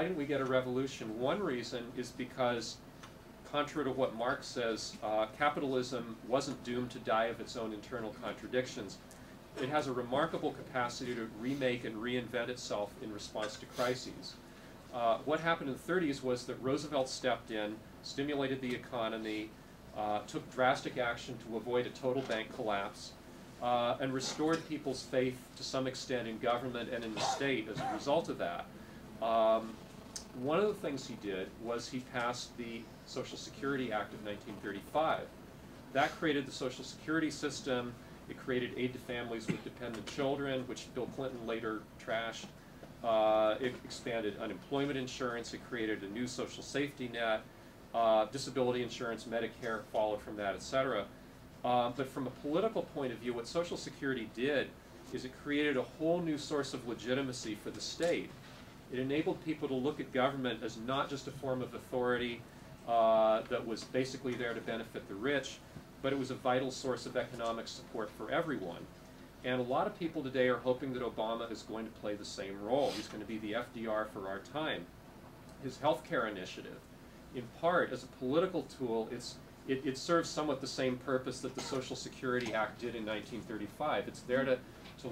why didn't we get a revolution? One reason is because, contrary to what Marx says, capitalism wasn't doomed to die of its own internal contradictions. It has a remarkable capacity to remake and reinvent itself in response to crises. What happened in the 30s was that Roosevelt stepped in, stimulated the economy, took drastic action to avoid a total bank collapse, and restored people's faith to some extent in government and in the state as a result of that. One of the things he did was he passed the Social Security Act of 1935. That created the Social Security system. It created aid to families with dependent children, which Bill Clinton later trashed. It expanded unemployment insurance. It created a new social safety net. Disability insurance, Medicare followed from that, etc. But from a political point of view, what Social Security did is it created a whole new source of legitimacy for the state. It enabled people to look at government as not just a form of authority that was basically there to benefit the rich, but it was a vital source of economic support for everyone. And a lot of people today are hoping that Obama is going to play the same role. He's going to be the FDR for our time. His healthcare initiative, in part, as a political tool, it serves somewhat the same purpose that the Social Security Act did in 1935. It's there to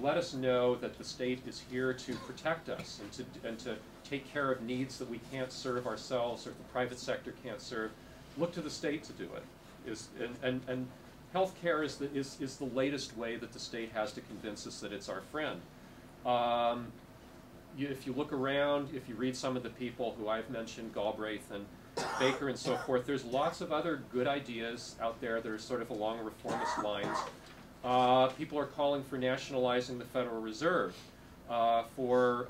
let us know that the state is here to protect us and to take care of needs that we can't serve ourselves or the private sector can't serve. Look to the state to do it. And healthcare is the latest way that the state has to convince us that it's our friend. If you look around, if you read some of the people who I've mentioned, Galbraith and Baker and so forth, there's lots of other good ideas out there that are sort of along reformist lines. People are calling for nationalizing the Federal Reserve, for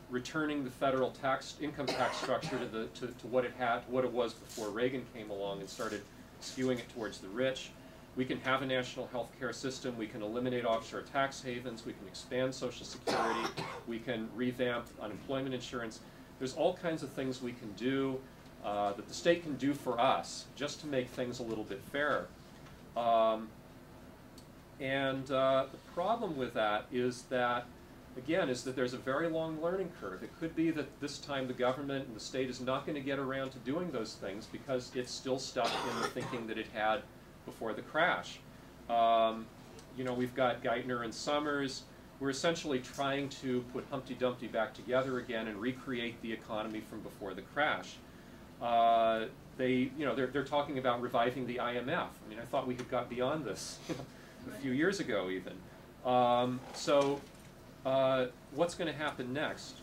returning the federal income tax structure to what it was before Reagan came along and started skewing it towards the rich. We can have a national health care system. We can eliminate offshore tax havens. We can expand Social Security. We can revamp unemployment insurance. There's all kinds of things we can do that the state can do for us just to make things a little bit fairer. The problem with that is that, again, there's a very long learning curve. It could be that this time the government and the state is not going to get around to doing those things because it's still stuck in the thinking that it had before the crash. You know, we've got Geithner and Summers. We're essentially trying to put Humpty Dumpty back together again and recreate the economy from before the crash. They're talking about reviving the IMF. I mean, I thought we had got beyond this a few years ago even. What's going to happen next?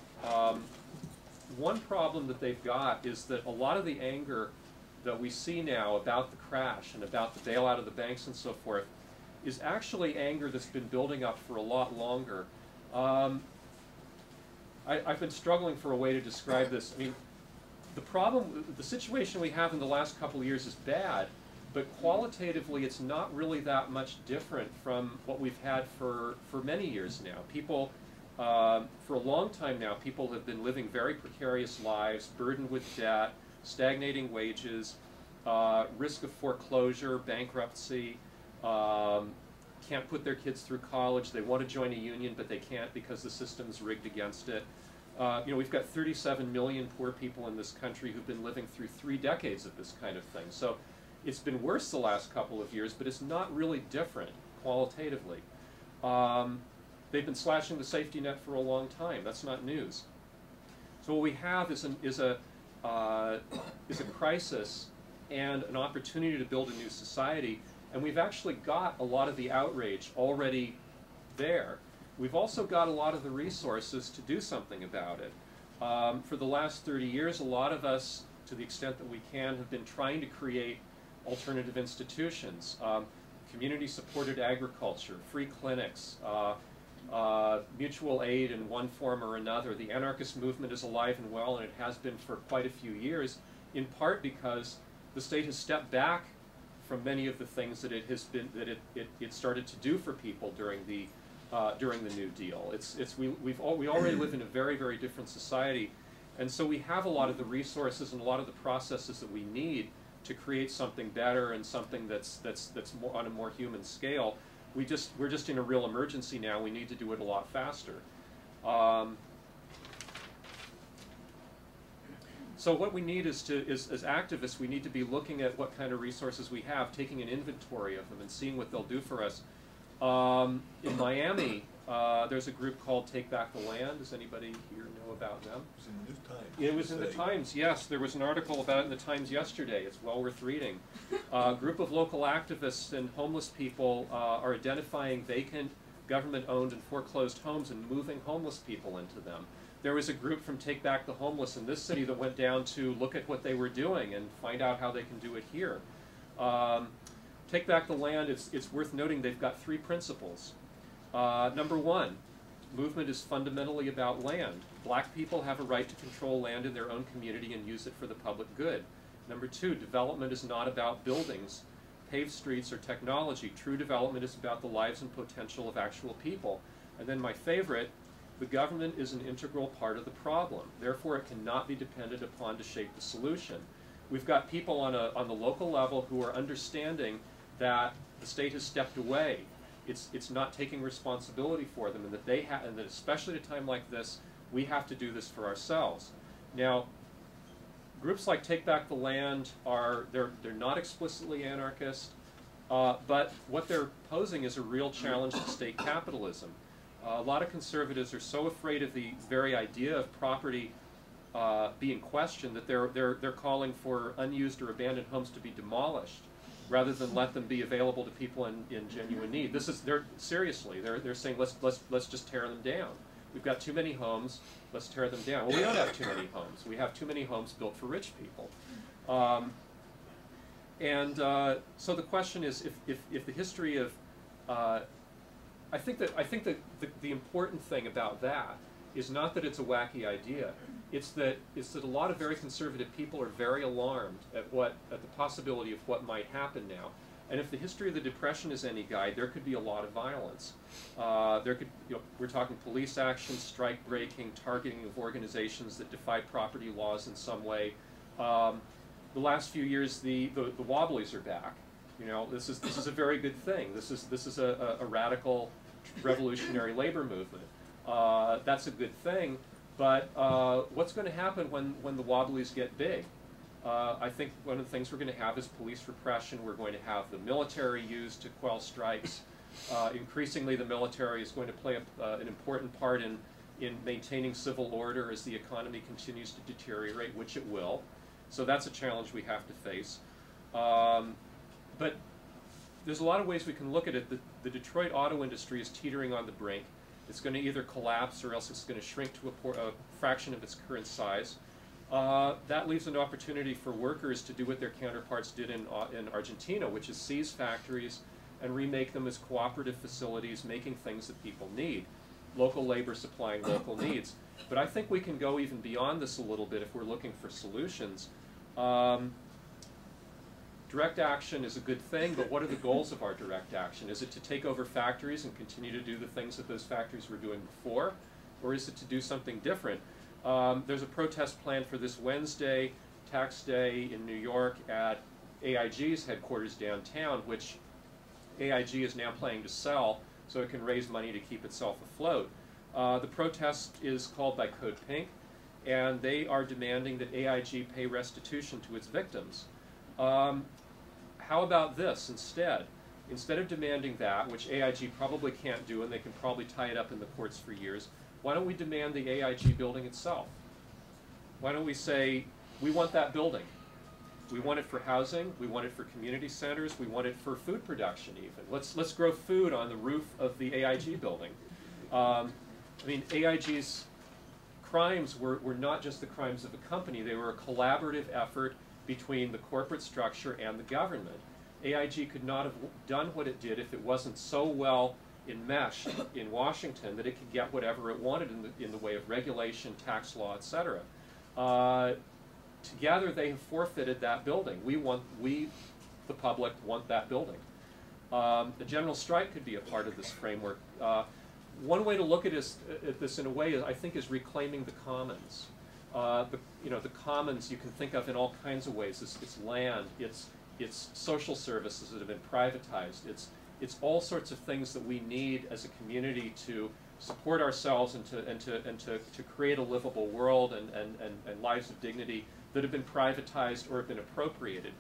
One problem that they've got is that a lot of the anger that we see now about the crash and about the bailout of the banks and so forth is actually anger that's been building up for a lot longer. I've been struggling for a way to describe this. I mean, the situation we have in the last couple of years is bad, but qualitatively it's not really that much different from what we've had for many years now. People, for a long time now, people have been living very precarious lives, burdened with debt, stagnating wages, risk of foreclosure, bankruptcy, can't put their kids through college. They want to join a union, but they can't because the system's rigged against it. We've got 37 million poor people in this country who've been living through 3 decades of this kind of thing. So it's been worse the last couple of years, but it's not really different qualitatively. They've been slashing the safety net for a long time. That's not news. So what we have is a crisis and an opportunity to build a new society, and we've actually got a lot of the outrage already there. We've also got a lot of the resources to do something about it. For the last 30 years, a lot of us, to the extent that we can, have been trying to create alternative institutions, community-supported agriculture, free clinics, mutual aid in one form or another. The anarchist movement is alive and well, and it has been for quite a few years, in part because the state has stepped back from many of the things that it started to do for people during the New Deal. We already live in a very, very different society, and so we have a lot of the resources and a lot of the processes that we need to create something better and something that's more on a more human scale. We're just in a real emergency now. We need to do it a lot faster. So what we need is as activists, we need to be looking at what kind of resources we have, taking an inventory of them and seeing what they'll do for us. In Miami, there's a group called Take Back the Land. Does anybody here know about them? It was in the New Times. It was in the Times, yes. There was an article about it in the Times yesterday. It's well worth reading. A group of local activists and homeless people are identifying vacant, government-owned and foreclosed homes and moving homeless people into them. There was a group from Take Back the Homeless in this city that went down to look at what they were doing and find out how they can do it here. Take Back the Land, it's worth noting they've got 3 principles. Number 1, movement is fundamentally about land. Black people have a right to control land in their own community and use it for the public good. Number 2, development is not about buildings, paved streets, or technology. True development is about the lives and potential of actual people. And then my favorite, the government is an integral part of the problem. Therefore, it cannot be depended upon to shape the solution. We've got people on the local level who are understanding that the state has stepped away. It's not taking responsibility for them, and that and that especially at a time like this, we have to do this for ourselves. Now, groups like Take Back the Land they're not explicitly anarchist, but what they're posing is a real challenge to state capitalism. A lot of conservatives are so afraid of the very idea of property being questioned that they're calling for unused or abandoned homes to be demolished, rather than let them be available to people in genuine need. Seriously, they're saying let's just tear them down. We've got too many homes, let's tear them down. Well, we don't have too many homes. We have too many homes built for rich people. So the question is, if the history of, I think that the important thing about that is not that it's a wacky idea. It's that a lot of very conservative people are very alarmed at the possibility of what might happen now. And if the history of the Depression is any guide, there could be a lot of violence. We're talking police action, strike breaking, targeting of organizations that defy property laws in some way. The last few years, the Wobblies are back. This is a very good thing. This is a radical, revolutionary labor movement. That's a good thing. But what's going to happen when the Wobblies get big? I think one of the things we're going to have is police repression. We're going to have the military used to quell strikes. Increasingly, the military is going to play an important part in maintaining civil order as the economy continues to deteriorate, which it will. So that's a challenge we have to face. But there's a lot of ways we can look at it. The Detroit auto industry is teetering on the brink. It's going to either collapse or else it's going to shrink to a fraction of its current size. That leaves an opportunity for workers to do what their counterparts did in Argentina, which is seize factories and remake them as cooperative facilities, making things that people need. Local labor supplying local needs. But I think we can go even beyond this a little bit if we're looking for solutions. Direct action is a good thing, but what are the goals of our direct action? Is it to take over factories and continue to do the things that those factories were doing before? Or is it to do something different? There's a protest planned for this Wednesday, Tax Day, in New York at AIG's headquarters downtown, which AIG is now planning to sell so it can raise money to keep itself afloat. The protest is called by Code Pink, and they are demanding that AIG pay restitution to its victims. How about this instead? Instead of demanding that, which AIG probably can't do, and they can probably tie it up in the courts for years, why don't we demand the AIG building itself? Why don't we say, we want that building. We want it for housing, we want it for community centers, we want it for food production even. Let's grow food on the roof of the AIG building. I mean, AIG's crimes were not just the crimes of a company, they were a collaborative effort between the corporate structure and the government. AIG could not have done what it did if it wasn't so well enmeshed in Washington that it could get whatever it wanted in the way of regulation, tax law, etc. Together they have forfeited that building. We, the public, want that building. The general strike could be a part of this framework. One way to look at this in a way, I think, is reclaiming the commons. The commons you can think of in all kinds of ways. It's land, it's social services that have been privatized, it's all sorts of things that we need as a community to support ourselves and to create a livable world and lives of dignity that have been privatized or have been appropriated.